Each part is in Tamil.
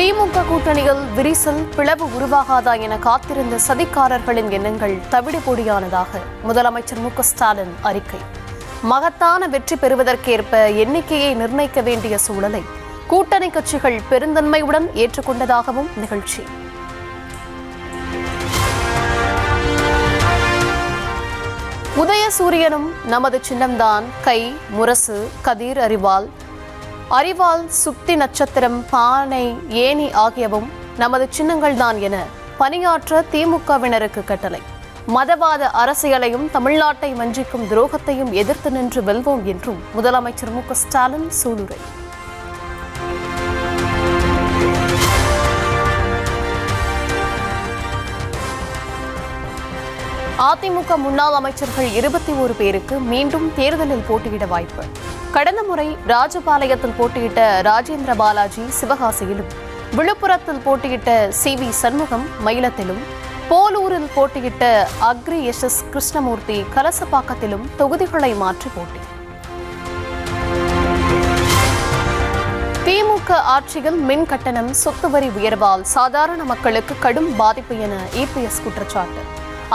திமுக கூட்டணியில் விரிசல் பிளவு உருவாகாதா என காத்திருந்த சதிகாரர்களின் எண்ணங்கள் தவிடுபொடியானதாக முதலமைச்சர் மு க ஸ்டாலின் அறிக்கை. மகத்தான வெற்றி பெறுவதற்கேற்ப எண்ணிக்கையை நிர்ணயிக்க வேண்டிய சூழலை கூட்டணி கட்சிகள் பெருந்தன்மையுடன் ஏற்றுக்கொண்டதாகவும் நிகழ்ச்சி. உதயசூரியனும் நமது சின்னம்தான், கை முரசு, கதிர் அறிவால் சுத்தி நட்சத்திரம், பானை, ஏணி ஆகியவும் நமது சின்னங்கள்தான் என பணியாற்ற திமுகவினருக்கு கட்டளை. மதவாத அரசியலையும் தமிழ்நாட்டை வஞ்சிக்கும் துரோகத்தையும் எதிர்த்து நின்று வெல்வோம் என்றும் முதலமைச்சர் மு க ஸ்டாலின் சூளுரை. அதிமுக முன்னாள் அமைச்சர்கள் 21 பேருக்கு மீண்டும் தேர்தலில் போட்டியிட வாய்ப்பு. கடந்த முறை ராஜபாளையத்தில் போட்டியிட்ட ராஜேந்திர பாலாஜி சிவகாசியிலும், விழுப்புரத்தில் போட்டியிட்ட CV சண்முகம் மயிலத்திலும், போலூரில் போட்டியிட்ட அக்ரி SS கிருஷ்ணமூர்த்தி கலசப்பாக்கத்திலும் தொகுதிகளை மாற்றி போட்டி. திமுக ஆட்சியில் மின் கட்டணம், சொத்து வரி உயர்வால் சாதாரண மக்களுக்கு கடும் பாதிப்பு என EPS குற்றச்சாட்டு.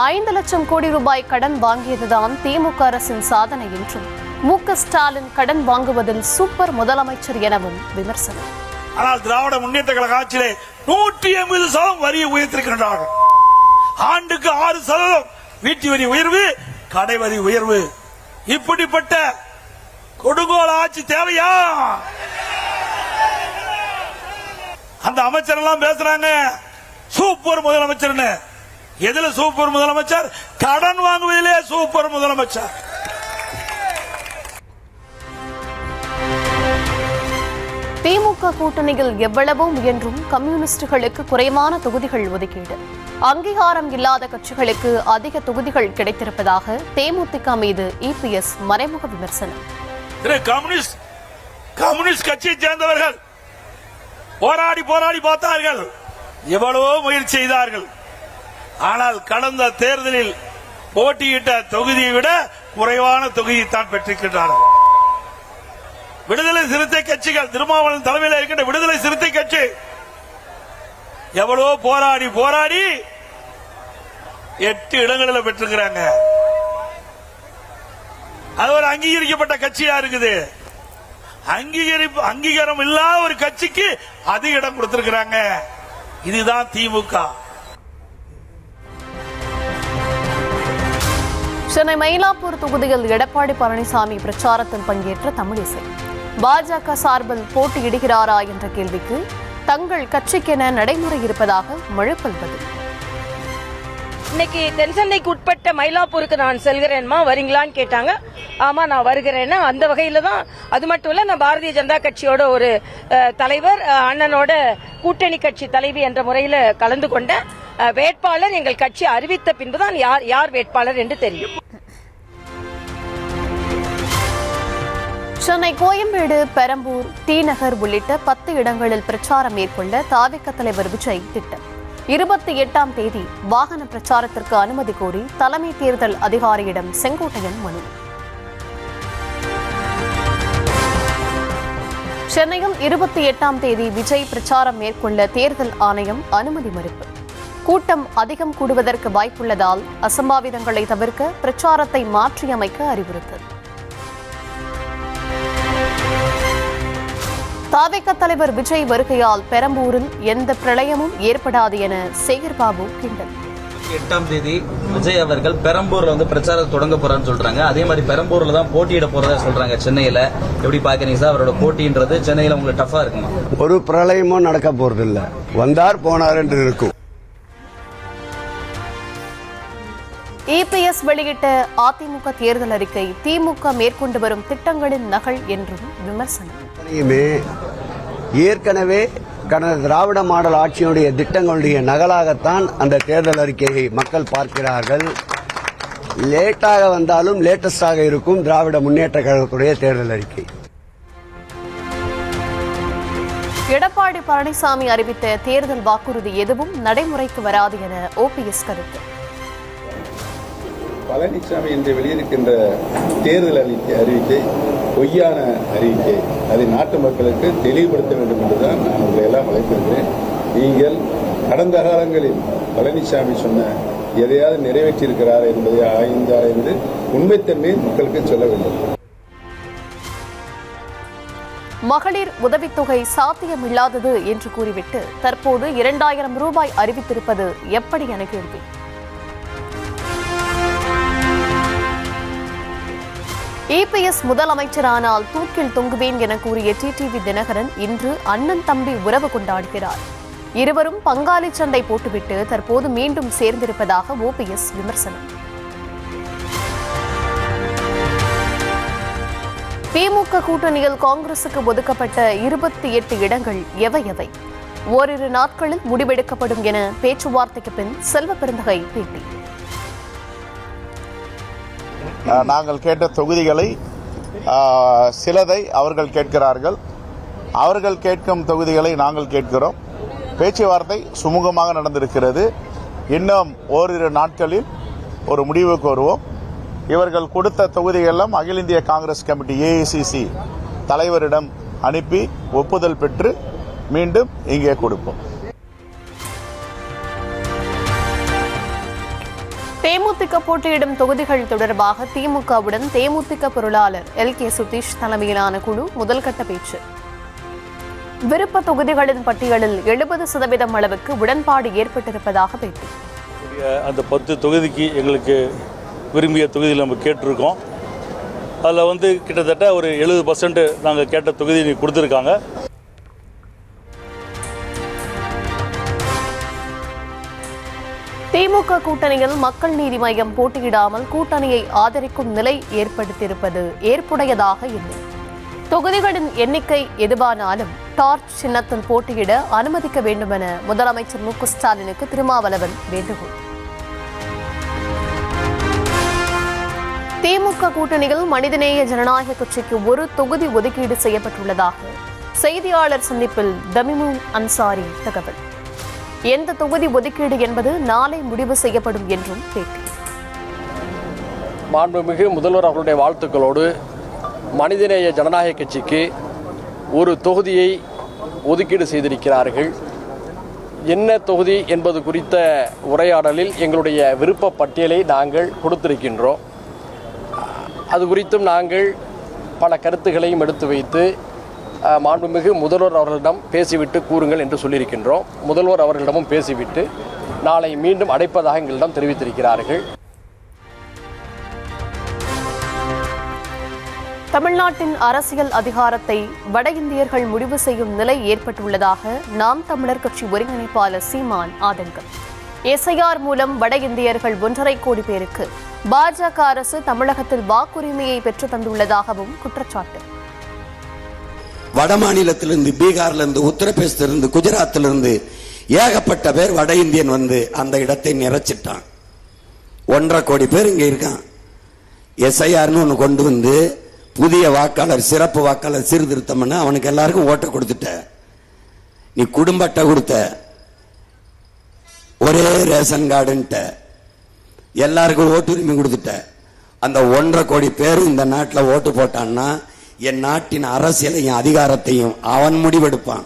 5 லட்சம் கோடி ரூபாய் கடன் வாங்கியதுதான் திமுக அரசின் சாதனை என்றும், மு க ஸ்டாலின் கடன் வாங்குவதில் சூப்பர் முதலமைச்சர் எனவும் விமர்சனம். ஆனால் திராவிட முன்னேற்ற கழக ஆட்சியிலே 180% வரியை உயர்த்திருக்கின்றார்கள். ஆண்டுக்கு 6% வீட்டு வரி உயர்வு, கடை வரி உயர்வு. இப்படிப்பட்ட கொடுங்கோல் ஆட்சி தேவையா? அந்த அமைச்சர் எல்லாம் பேசுறாங்க சூப்பர் முதலமைச்சர். எதுல சூப்பர் முதலமைச்சர்? கடன் வாங்குவதிலே சூப்பர் முதலமைச்சர். திமுக கூட்டணியில் எவ்வளவோ முயன்றும் கம்யூனிஸ்டுகளுக்கு குறைவான தொகுதிகள் ஒதுக்கீடு. அங்கீகாரம் இல்லாத கட்சிகளுக்கு அதிக தொகுதிகள் கிடைத்திருப்பதாக தேமுதிக மீது EPS மறைமுக விமர்சனம். கம்யூனிஸ்ட் கட்சியை சேர்ந்தவர்கள் போராடி பார்த்தார்கள், எவ்வளவோ முயற்சி செய்தார்கள். ஆனால் கடந்த தேர்தலில் போட்டியிட்ட தொகுதியை விட குறைவான தொகுதியை தான் பெற்றிருக்கின்றார்கள். விடுதலை சிறுத்தை கட்சிகள், திருமாவளவன் தலைமையில் இருக்கின்ற விடுதலை சிறுத்தை கட்சி எவ்வளவோ போராடி 8 இடங்களில் பெற்றிருக்கிறாங்க. அது ஒரு அங்கீகரிக்கப்பட்ட கட்சியா இருக்குது. அங்கீகாரம் இல்லாத ஒரு கட்சிக்கு அதிக இடம் கொடுத்திருக்கிறாங்க. இதுதான் திமுக. சென்னை மயிலாப்பூர் தொகுதியில் எடப்பாடி பழனிசாமி பிரச்சாரத்தில் பங்கேற்ற தமிழிசை, பாஜக சார்பில் போட்டியிடுகிறாரா என்ற கேள்விக்கு தங்கள் கட்சிக்கென நடைமுறை இருப்பதாக மழுப்பல் பதில். இன்னைக்கு தென்சென்னைக்கு உட்பட்ட மயிலாப்பூருக்கு நான் செல்கிறேன்மா, வரீங்களான்னு கேட்டாங்க. ஆமா நான் வருகிறேன்னு. அந்த வகையில தான். அது மட்டும் இல்ல, நான் பாரதிய ஜனதா கட்சியோட ஒரு தலைவர், அண்ணனோட கூட்டணி கட்சி தலைவி என்ற முறையில் கலந்து கொண்ட வேட்பாளர் எங்கள் கட்சி அறிவித்த பின்புதான் யார் வேட்பாளர் என்று தெரியும். சென்னை கோயம்பேடு, பெரம்பூர், T-நகர் உள்ளிட்ட 10 இடங்களில் பிரச்சாரம் மேற்கொள்ள தாவிக தலைவர் விஜய் திட்டம். 28ஆம் தேதி வாகன பிரச்சாரத்திற்கு அனுமதி கோரி தலைமை தேர்தல் அதிகாரியிடம் செங்கோட்டையன் மனு. சென்னையில் 28ஆம் தேதி விஜய் பிரச்சாரம் மேற்கொள்ள தேர்தல் ஆணையம் அனுமதி மறுப்பு. கூட்டம் அதிகம் கூடுவதற்கு வாய்ப்புள்ளதால் அசம்பாவிதங்களை தவிர்க்க பிரச்சாரத்தை மாற்றியமைக்க அறிவுறுத்தல். தாவேக தலைவர் விஜய் வருகையால் பெரம்பூரில் எந்த பிரளயமும் ஏற்படாது என சேகர்பாபு கிண்டல். 8ஆம் தேதி விஜய் அவர்கள் பெரம்பூர்ல பிரச்சாரம் தொடங்க போறான்னு சொல்றாங்க. அதே மாதிரி பெரம்பூர்ல தான் போட்டியிட போறதா சொல்றாங்க. சென்னையில எப்படி பாக்குறீங்க சார்? அவரோட போட்டின்றது சென்னையில உங்களுக்கு டஃபா இருக்குமா? ஒரு பிரளயமும் நடக்க போறது இல்ல. வந்தார் போனார் என்று இருக்கும். EPS வெளியிட்ட அதிமுக தேர்தல் அறிக்கை திமுக மேற்கொண்டு வரும் திட்டங்களின் நகல் என்றும் விமர்சனம். ஏற்கனவே கடந்த திராவிட மாடல் ஆட்சியினுடைய திட்டங்களுடைய நகலாகத்தான் அந்த தேர்தல் அறிக்கையை மக்கள் பார்க்கிறார்கள். லேட்டாக வந்தாலும் லேட்டஸ்டாக இருக்கும் திராவிட முன்னேற்ற கழகத்துடைய தேர்தல் அறிக்கை. எடப்பாடி பழனிசாமி அறிவித்த தேர்தல் வாக்குறுதி எதுவும் நடைமுறைக்கு வராது என OPS கருத்து. பழனிசாமி இன்று வெளியிருக்கின்ற தேர்தல் அறிவிக்கை பொய்யான அறிவிக்கை. அதை நாட்டு மக்களுக்கு தெளிவுபடுத்த வேண்டும் என்றுதான் நான் உங்களை எல்லாம் அழைத்திருக்கிறேன். நீங்கள் கடந்த காலங்களில் பழனிசாமி சொன்ன எதையாவது நிறைவேற்றியிருக்கிறார் என்பதை ஆய்ந்து உண்மைத்தன்மையை மக்களுக்கு சொல்ல வேண்டும். மகளிர் உதவித்தொகை சாத்தியமில்லாதது என்று கூறிவிட்டு தற்போது 2000 ரூபாய் அறிவித்திருப்பது எப்படி என கேள்வி. EPS முதலமைச்சரானால் தூக்கில் தொங்குவேன் என கூறிய டிடிவி தினகரன் இன்று அண்ணன் தம்பி உறவு கொண்டாடுகிறார். இருவரும் பங்காளி சண்டை போட்டுவிட்டு தற்போது மீண்டும் சேர்ந்திருப்பதாக OPS விமர்சனம். திமுக கூட்டணியில் காங்கிரசுக்கு ஒதுக்கப்பட்ட 28 இடங்கள் எவை? ஓரிரு நாட்களில் முடிவெடுக்கப்படும் என பேச்சுவார்த்தைக்கு பின் செல்வ பெருந்தகை பேட்டி. நாங்கள் கேட்ட தொகுதிகளை சிலதை அவர்கள் கேட்கிறார்கள், அவர்கள் கேட்கும் தொகுதிகளை நாங்கள் கேட்கிறோம். பேச்சுவார்த்தை சுமூகமாக நடந்திருக்கிறது. இன்னும் ஓரிரு நாட்களில் ஒரு முடிவுக்கு வருவோம். இவர்கள் கொடுத்த தொகுதிகளெல்லாம் அகில இந்திய காங்கிரஸ் கமிட்டி AICC தலைவரிடம் அனுப்பி ஒப்புதல் பெற்று மீண்டும் இங்கே கொடுப்போம். தேமுதிக போட்டியிடும் தொகுதிகள் தொடர்பாக திமுகவுடன் தேமுதிக பொருளாளர் LK சுதீஷ் தலைமையிலான குழு முதல்கட்ட பேச்சு. விருப்ப தொகுதிகளின் பட்டியலில் 70% அளவுக்கு உடன்பாடு ஏற்பட்டிருப்பதாக பேட்டி. அந்த 10 தொகுதிக்கு எங்களுக்கு விரும்பிய தொகுதியில் நம்ம கேட்டிருக்கோம். அதில் கிட்டத்தட்ட ஒரு 70% நாங்கள் கேட்ட தொகுதி கொடுத்துருக்காங்க. திமுக கூட்டணியில் மக்கள் நீதி மய்யம் போட்டியிடாமல் கூட்டணியை ஆதரிக்கும் நிலை ஏற்படுத்தியிருப்பது ஏற்புடையதாக இல்லை. தொகுதிகளின் எண்ணிக்கை எதுவானாலும் டார்ச் சின்னத்தில் போட்டியிட அனுமதிக்க வேண்டும் என முதலமைச்சர் மு.க. ஸ்டாலினுக்கு திருமாவளவன் வேண்டுகோள். திமுக கூட்டணியில் மனிதநேய ஜனநாயக கட்சிக்கு ஒரு தொகுதி ஒதுக்கீடு செய்யப்பட்டுள்ளதாக செய்தியாளர் சந்திப்பில் தமிமுன் அன்சாரி தகவல். எந்த தொகுதி ஒதுக்கீடு என்பது நாளை முடிவு செய்யப்படும் என்றும் பேட்டி. மாண்புமிகு முதல்வர் அவர்களுடைய வாழ்த்துக்களோடு மனிதநேய ஜனநாயக கட்சிக்கு ஒரு தொகுதியை ஒதுக்கீடு செய்திருக்கிறார்கள். என்ன தொகுதி என்பது குறித்த உரையாடலில் எங்களுடைய விருப்ப பட்டியலை நாங்கள் கொடுத்திருக்கின்றோம். அது குறித்தும் நாங்கள் பல கருத்துக்களையும் எடுத்து வைத்து மாண்புமிகு முதல்வர் அவர்களிடம் பேசிவிட்டு கூறுங்கள் என்று சொல்லியிருக்கின்றோம். முதல்வர் அவர்களிடமும் பேசிவிட்டு நாளை மீண்டும் அடைப்பதாக எங்களிடம் தெரிவித்திருக்கிறார்கள். தமிழ்நாட்டின் அரசியல் அதிகாரத்தை வட இந்தியர்கள் முடிவு செய்யும் நிலை ஏற்பட்டுள்ளதாக நாம் தமிழர் கட்சி ஒருங்கிணைப்பாளர் சீமான் ஆதங்கம். SIR மூலம் வட இந்தியர்கள் 1.5 கோடி பேருக்கு பாஜக அரசு தமிழகத்தில் வாக்குரிமையை பெற்று தந்துள்ளதாகவும் குற்றச்சாட்டு. வட மாநிலத்திலிருந்து, பீகார்லிருந்து, உத்தரப்பிரதேசத்திலிருந்து, குஜராத்திலிருந்து ஏகப்பட்ட பேர் வட இந்தியன் அந்த இடத்தை நிறைச்சிட்டான். 1.5 கோடி பேர் இங்க இருக்கான். SIRனு ஒன்று கொண்டு புதிய வாக்காளர், சிறப்பு வாக்காளர் சீர்திருத்தம் பண்ண அவனுக்கு எல்லாருக்கும் ஓட்ட கொடுத்துட்ட. நீ குடும்ப அட்டை கொடுத்த, ஒரே ரேஷன் கார்டுன்ட்ட, எல்லாருக்கும் ஓட்டுரிமை கொடுத்துட்ட. அந்த 1.5 கோடி பேரும் இந்த நாட்டில் ஓட்டு போட்டான்னா என் நாட்டின் அரசியலையும் அதிகாரத்தையும் அவன் முடிவெடுப்பான்.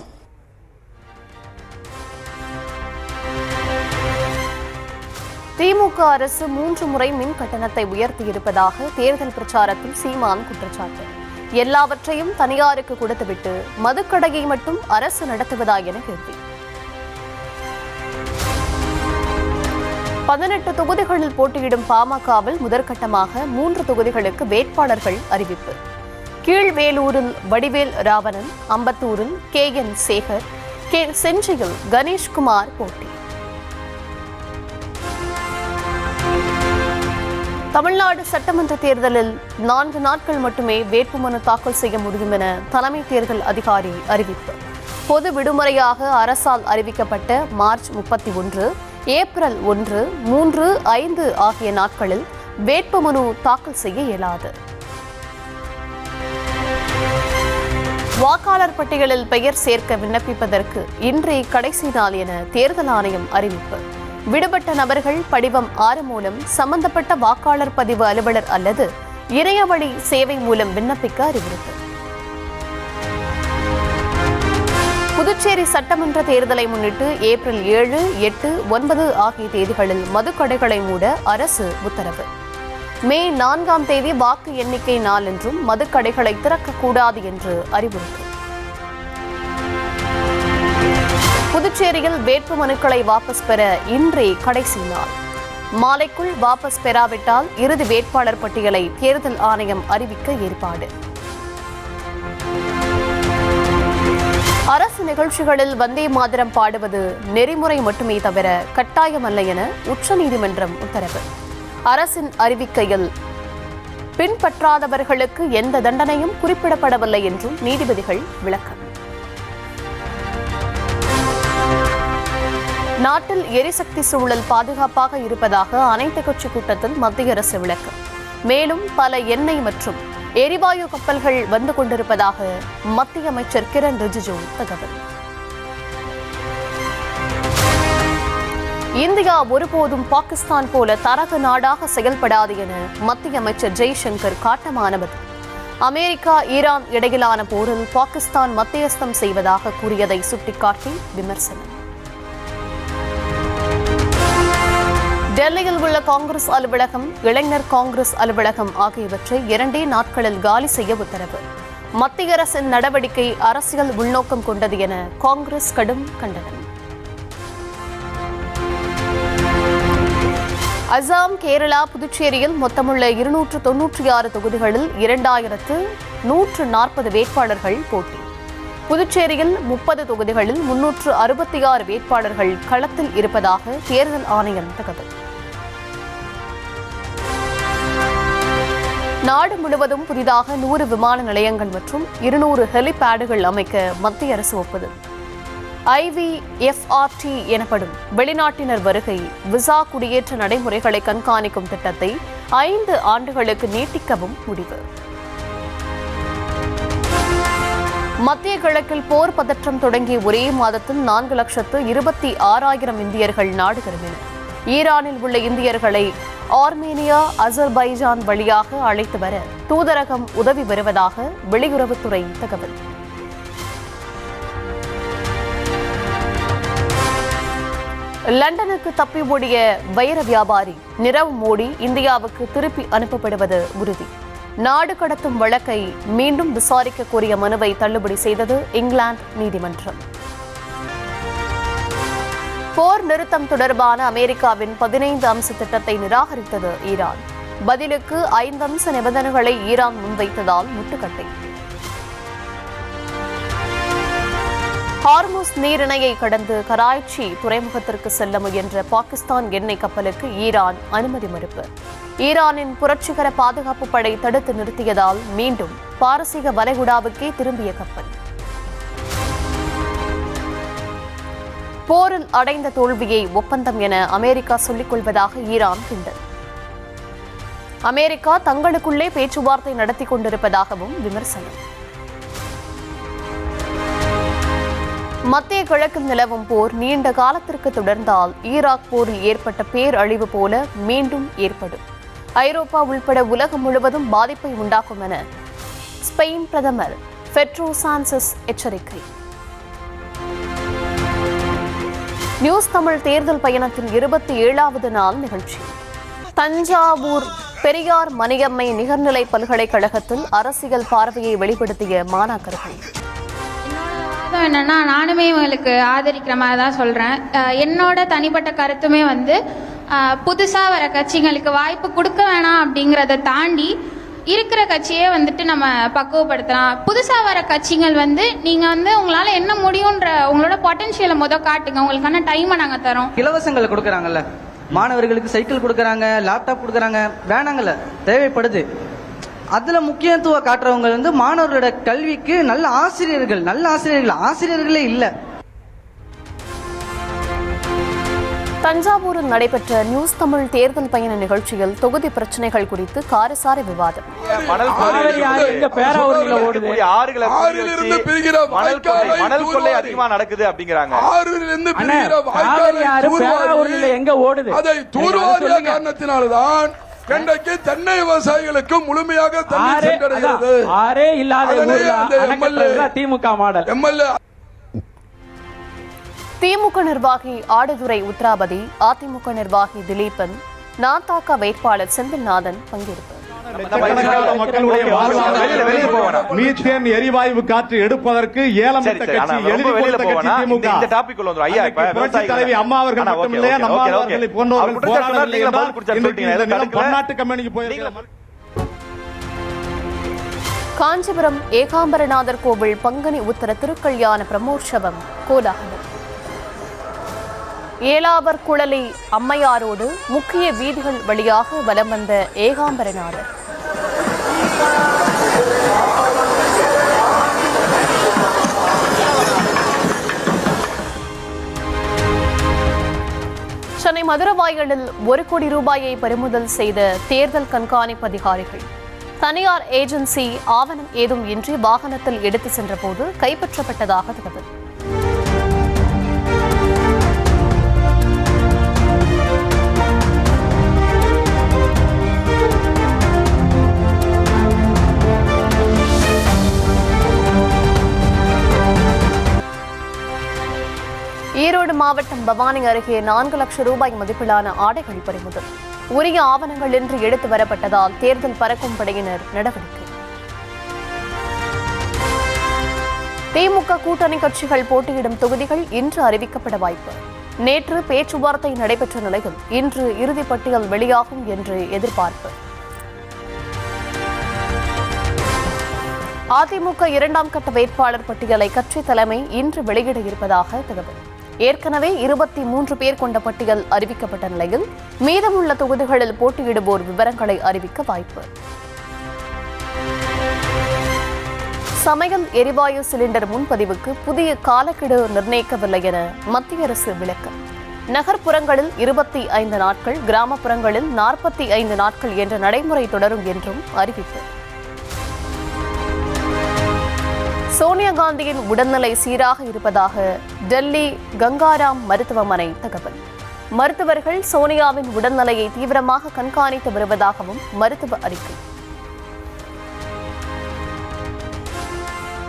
திமுக அரசு 3 முறை மின் கட்டணத்தை உயர்த்தியிருப்பதாக தேர்தல் பிரச்சாரத்தில் சீமான் குற்றச்சாட்டு. எல்லாவற்றையும் தனியாருக்கு கொடுத்துவிட்டு மதுக்கடையை மட்டும் அரசு நடத்துவதா என கேள்வி. 18 தொகுதிகளில் போட்டியிடும் பாமகவில் முதற்கட்டமாக 3 தொகுதிகளுக்கு வேட்பாளர்கள் அறிவிப்பு. கீழ்வேலூரில் வடிவேல் ராவணன், அம்பத்தூரில் KN சேகர், செஞ்சியில் கணேஷ்குமார் போட்டி. தமிழ்நாடு சட்டமன்ற தேர்தலில் 4 நாட்கள் மட்டுமே வேட்புமனு தாக்கல் செய்ய முடியும் என தலைமை தேர்தல் அதிகாரி அறிவிப்பு. பொது விடுமுறையாக அரசால் அறிவிக்கப்பட்ட மார்ச் 31, ஏப்ரல் 1, 3, 5 ஆகிய நாட்களில் வேட்புமனு தாக்கல் செய்ய இயலாது. வாக்காளர் பட்டியலில் பெயர் சேர்க்க விண்ணப்பிப்பதற்கு இன்றே கடைசி நாள் என தேர்தல் ஆணையம் அறிவிப்பு. விடுபட்ட நபர்கள் படிவம் 6 மூலம் சம்பந்தப்பட்ட வாக்காளர் பதிவு அலுவலர் அல்லது இணையவழி சேவை மூலம் விண்ணப்பிக்க அறிவுறுத்தல். புதுச்சேரி சட்டமன்ற தேர்தலை முன்னிட்டு ஏப்ரல் 7, 8, 9 ஆகிய தேதிகளில் மதுக்கடைகளை மூட அரசு உத்தரவு. மே 4ஆம் தேதி வாக்கு எண்ணிக்கை நாள் என்றும் மதுக்கடைகளை திறக்கக்கூடாது என்று அறிவுறுத்தல். புதுச்சேரியில் வேட்புமனுக்களை வாபஸ் பெற இன்றே கடைசி நாள். மாலைக்குள் வாபஸ் பெறாவிட்டால் இறுதி வேட்பாளர் பட்டியலை தேர்தல் ஆணையம் அறிவிக்க ஏற்பாடு. அரசு நிகழ்ச்சிகளில் வந்தே மாதரம் பாடுவது நெறிமுறை மட்டுமே தவிர கட்டாயமல்ல என உச்சநீதிமன்றம் உத்தரவு. அரசின் அறிவிக்கையில் பின்பற்றாதவர்களுக்கு எந்த தண்டனையும் குறிப்பிடப்படவில்லை என்றும் நீதிபதிகள் விளக்கம். நாட்டில் எரிசக்தி சூழல் பாதுகாப்பாக இருப்பதாக அனைத்து கட்சி கூட்டத்தில் மத்திய அரசு விளக்கம். மேலும் பல எண்ணெய் மற்றும் எரிவாயு கப்பல்கள் வந்து கொண்டிருப்பதாக மத்திய அமைச்சர் கிரண் ரிஜிஜு தகவல். இந்தியா ஒருபோதும் பாகிஸ்தான் போல தரகு நாடாக செயல்படாது என மத்திய அமைச்சர் ஜெய்சங்கர் காட்டமானவர். அமெரிக்கா ஈரான் இடையிலான போரில் பாகிஸ்தான் மத்தியஸ்தம் செய்வதாக கூறியதை சுட்டிக்காட்டி விமர்சனம். டெல்லியில் உள்ள காங்கிரஸ் அலுவலகம், இளைஞர் காங்கிரஸ் அலுவலகம் ஆகியவற்றை 2 நாட்களில் காலி செய்ய உத்தரவு. மத்திய அரசின் நடவடிக்கை அரசியல் உள்நோக்கம் கொண்டது என காங்கிரஸ் கடும் கண்டனம். அசாம், கேரளா, புதுச்சேரியில் மொத்தமுள்ள 296 தொகுதிகளில் 2140 வேட்பாளர்கள் போட்டி. புதுச்சேரியில் 30 தொகுதிகளில் 366 வேட்பாளர்கள் களத்தில் இருப்பதாக தேர்தல் ஆணையம் தகவல். நாடு முழுவதும் புதிதாக 100 விமான நிலையங்கள் மற்றும் 200 ஹெலிபேடுகள் அமைக்க மத்திய அரசு ஒப்புதல். IVFRT எனப்படும் வெளிநாட்டினர் வருகை, விசா குடியேற்ற நடைமுறைகளை கண்காணிக்கும் திட்டத்தை 5 ஆண்டுகளுக்கு நீட்டிக்கவும் முடிவு. மத்திய கிழக்கில் போர் பதற்றம் தொடங்கிய ஒரே மாதத்தில் 4,26,000 இந்தியர்கள் நாடு திரும்பினர். ஈரானில் உள்ள இந்தியர்களை ஆர்மேனியா, அசர்பைஜான் வழியாக அழைத்து வர தூதரகம் உதவி வருவதாக வெளியுறவுத்துறை தகவல். லண்டனுக்கு தப்பி ஓடிய வைர வியாபாரி நிரவ் மோடி இந்தியாவுக்கு திருப்பி அனுப்பப்படுவது உறுதி. நாடு கடத்தும் வழக்கை மீண்டும் விசாரிக்க கோரிய மனுவை தள்ளுபடி செய்தது இங்கிலாந்து நீதிமன்றம். போர் நிறுத்தம் தொடர்பான அமெரிக்காவின் 15 அம்ச திட்டத்தை நிராகரித்தது ஈரான். பதிலுக்கு 5 அம்ச நிபந்தனைகளை ஈரான் முன்வைத்ததால் முட்டுக்கட்டை. ஹார்முஸ் நீரிணையை கடந்து கராச்சி துறைமுகத்திற்கு செல்ல முயன்ற பாகிஸ்தான் எண்ணெய் கப்பலுக்கு ஈரான் அனுமதி மறுப்பு. ஈரானின் புரட்சிகர பாதுகாப்பு படை தடுத்து நிறுத்தியதால் மீண்டும் பாரசீக வளைகுடாவுக்கே திரும்பிய கப்பல். போரில் அடைந்த தோல்வியை ஒப்பந்தம் என அமெரிக்கா சொல்லிக் கொள்வதாக ஈரான் கிண்டல். அமெரிக்கா தங்களுக்குள்ளே பேச்சுவார்த்தை நடத்தி கொண்டிருப்பதாகவும் விமர்சனம். மத்திய கிழக்கில் நிலவும் போர் நீண்ட காலத்திற்கு தொடர்ந்தால் ஈராக் போரில் ஏற்பட்ட பேரழிவு போல மீண்டும் ஏற்படும். ஐரோப்பா உள்பட உலகம் முழுவதும் பாதிப்பை உண்டாக்கும் என ஸ்பெயின் பிரதமர் பெட்ரோ சாnchez எச்சரிக்கை. நியூஸ் தமிழ் தேர்தல் பயணத்தின் 27வது நாள் நிகழ்ச்சி. தஞ்சாவூர் பெரியார் மணியம்மை நிகர்நிலை பல்கலைக்கழகத்தில் அரசியல் பார்வையை வெளிப்படுத்திய மாணாக்கர்கள். என்னன்னா, நானுமே இவங்களுக்கு ஆதரிக்கிற மாதிரி தான் சொல்றேன். என்னோட தனிப்பட்ட கருத்துமே புதுசா வர கட்சிகளுக்கு வாய்ப்பு கொடுக்க வேணாம் அப்படிங்கறத தாண்டி இருக்கிற கட்சியே நம்ம பக்குவப்படுத்தலாம். புதுசா வர கட்சிகள் நீங்க உங்களால என்ன முடியும்ன்ற உங்களோட பொட்டன்ஷியலை காட்டுங்க. உங்களுக்கான டைமை நாங்க தரோம். இலவசங்களை கொடுக்கறாங்கல்ல, மாணவர்களுக்கு சைக்கிள் கொடுக்கறாங்க, லேப்டாப் கொடுக்கறாங்க, வேணாங்கல்ல, தேவைப்படுது. அதுல முக்கியத்துவம் காட்டுறவங்க மாணவர்களோட கல்விக்கு நல்ல ஆசிரியர்களே இல்ல. தஞ்சாவூரில் நடைபெற்ற நியூஸ் தமிழ் தேர்தல் பயண நிகழ்ச்சியில் தொகுதி பிரச்சனைகள் குறித்து காரசார விவாதம். மணல் கொள்ளை அதிகமா நடக்குது அப்படிங்கிறாங்க. எங்க ஓடுது அதை தூர்வாரிய காரணத்தினால்தான் இன்றைக்கு தென்னை விவசாயிகளுக்கு முழுமையாக தண்ணீர் சென்றடைகிறது. ஆரே இல்லாத திமுக மாடல் எம்எல்ஏ. திமுக நிர்வாகி ஆடுதுறை உத்ராபதி, அதிமுக நிர்வாகி திலீபன், நாதாக வேட்பாளர் செந்தில்நாதன் பங்கேற்பு. மீத்தேன் எரிவாயு காற்று எடுப்பதற்கு ஏலம் தலைவி அம்மா அவர்கள் மட்டுமில்லை, நம்மாழ்வார்களை போன்றவர்கள் பன்னாட்டு கம்பெனிக்கு போயிருக்கிறார். காஞ்சிபுரம் ஏகாம்பரநாதர் கோவில் பங்குனி உத்தர திருக்கல்யாண பிரமோற்சவம் கோலாகலம். ஏலாவர் குழலி அம்மையாரோடு முக்கிய வீதிகள் வழியாக வலம் வந்த ஏகாம்பரநாதர். சென்னை மதுரவாயலில் 1 கோடி ரூபாயை பறிமுதல் செய்த தேர்தல் கண்காணிப்பு அதிகாரிகள். தனியார் ஏஜென்சி ஆவணம் ஏதும் இன்றி வாகனத்தில் எடுத்து சென்றபோது கைப்பற்றப்பட்டதாக தகவல். ஈரோடு மாவட்டம் பவானி அருகே 4 லட்சம் ரூபாய் மதிப்பிலான ஆடைகள் பறிமுதல். உரிய ஆவணங்கள் இன்றி எடுத்து வரப்பட்டதால் தேர்தல் பறக்கும் படையினர் நடவடிக்கை. திமுக கூட்டணி கட்சிகள் போட்டியிடும் தொகுதிகள் இன்று அறிவிக்கப்பட வாய்ப்பு. நேற்று பேச்சுவார்த்தை நடைபெற்ற நிலையில் இன்று இறுதிப் பட்டியல் வெளியாகும் என்று எதிர்பார்ப்பு. அதிமுக 2ஆம் கட்ட வேட்பாளர் பட்டியலை கட்சி தலைமை இன்று வெளியிட இருப்பதாக தகவல். ஏற்கனவே 23 பேர் கொண்ட பட்டியல் அறிவிக்கப்பட்ட நிலையில் மீதமுள்ள தொகுதிகளில் போட்டியிடுவோர் விவரங்களை அறிவிக்க வாய்ப்பு. சமையல் எரிவாயு சிலிண்டர் முன்பதிவுக்கு புதிய காலக்கெடு நிர்ணயிக்கவில்லை என மத்திய அரசு விளக்கம். நகர்ப்புறங்களில் 25 நாட்கள், கிராமப்புறங்களில் 45 நாட்கள் என்ற நடைமுறை தொடரும் என்றும் அறிவிப்பு. சோனியா காந்தியின் உடல்நிலை சீராக இருப்பதாக டெல்லி கங்காராம் மருத்துவமனை தகவல். மருத்துவர்கள் சோனியாவின் உடல்நிலையை தீவிரமாக கண்காணித்து வருவதாகவும் மருத்துவ அறிக்கை.